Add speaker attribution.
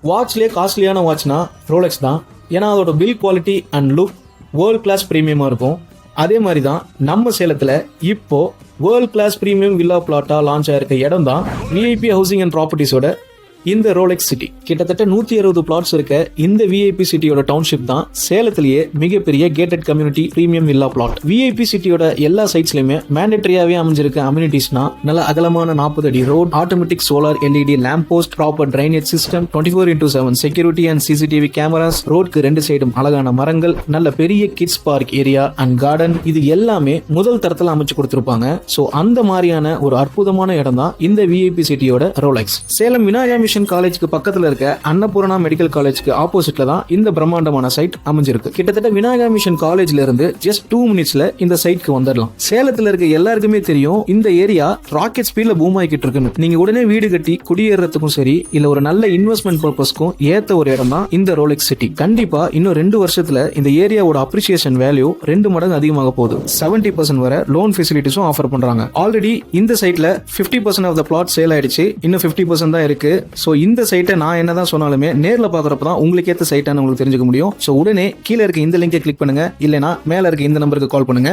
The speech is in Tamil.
Speaker 1: வாட்ச்லேயே காஸ்ட்லியான வாட்ச்னா ரோலெக்ஸ் தான். ஏன்னா அதோட build quality and look world class ப்ரீமியமாக இருக்கும். அதே மாதிரி தான் நம்ம சேலத்தில் இப்போ வேர்ல்ட் கிளாஸ் ப்ரீமியம் வில்லா பிளாட்டா லான்ச் ஆயிருக்க இடம் தான் விஐபி ஹவுசிங் அண்ட் ப்ராப்பர்ட்டிஸோட இந்த ரோலெக்ஸ் சிட்டி. கிட்டத்தட்ட 160 பிளாட்ஸ் இருக்க இந்த விஐபி சிட்டியோட டவுன்ஷிப் தான் சேலத்திலேயே மிகப்பெரிய gated community premium villa plot. VIP சிட்டியோட எல்லா சைட்ஸ்லயுமே மேண்டேட்டரியாவே அமைஞ்சிருக்க அம்யூனிட்டிஸ்னா நல்ல அகலமான 40 அடி road, automatic solar LED lamp post, proper drainage system, 24x7 security and CCTV cameras, ரோட்க்கு 2 சைடும் அழகான மரங்கள், நல்ல பெரிய kids park area and garden, இது எல்லாமே முதல் தரத்துல அமைச்சு கொடுத்திருப்பாங்க. சோ அந்த மாதிரியான ஒரு அற்புதமான இடம் தான் இந்த விஐபி சிட்டியோட ரோலெக்ஸ். சேலம் விநாயகா காலேஜுக்கு பக்கத்துல இருக்க அன்னபூர்ணா மெடிக்கல் காலேஜுக்கு ஆப்போசிட்ல தான் இந்த பிரம்மாண்டமான சைட் அமைஞ்சிருக்கு. கிட்டத்தட்ட விநாயகா மிஷன் காலேஜ்ல இருந்து ஜஸ்ட் 2 மினிட்ஸ்ல இந்த சைட்க்கு வந்துடலாம். சேலத்துல இருக்க எல்லாருக்குமே தெரியும் இந்த ஏரியா ராக்கெட் ஸ்பீட்ல பூம் ஆகிட்டு இருக்குன்னு. நீங்க உடனே வீடு கட்டி குடியேறதுக்கும் சரி, இல்ல ஒரு நல்ல இன்வெஸ்ட்மெண்ட் பர்பஸ்க்கும் ஏத்த ஒரு இடம் தான் இந்த ரோலெக்ஸ் சிட்டி. கண்டிப்பா இன்னும் 2 வருஷத்துல இந்த ஏரியாவோட அப்ரிசியேஷன் வேல்யூ 2 மடங்கு அதிகமாக போகுது. 70% வரை லோன் ஃபெசிலிட்டிஸும் ஆஃபர் பண்றாங்க. ஆல்ரெடி இந்த சைட்ல 50% ஆஃப் த பிளாட் சேல் ஆயிடுச்சு. இன்னும் 50% தான் இருக்கு. சோ இந்த சைட்டை நான் என்னதான் சொன்னாலுமே நேர்ல பாக்குறப்ப தான் உங்களுக்கு ஏத்த சைட்டான உங்களுக்கு தெரிஞ்சுக்க முடியும். சோ உடனே கீழே இருக்க இந்த லிங்கை கிளிக் பண்ணுங்க, இல்லனா மேல இருக்க இந்த நம்பருக்கு கால் பண்ணுங்க.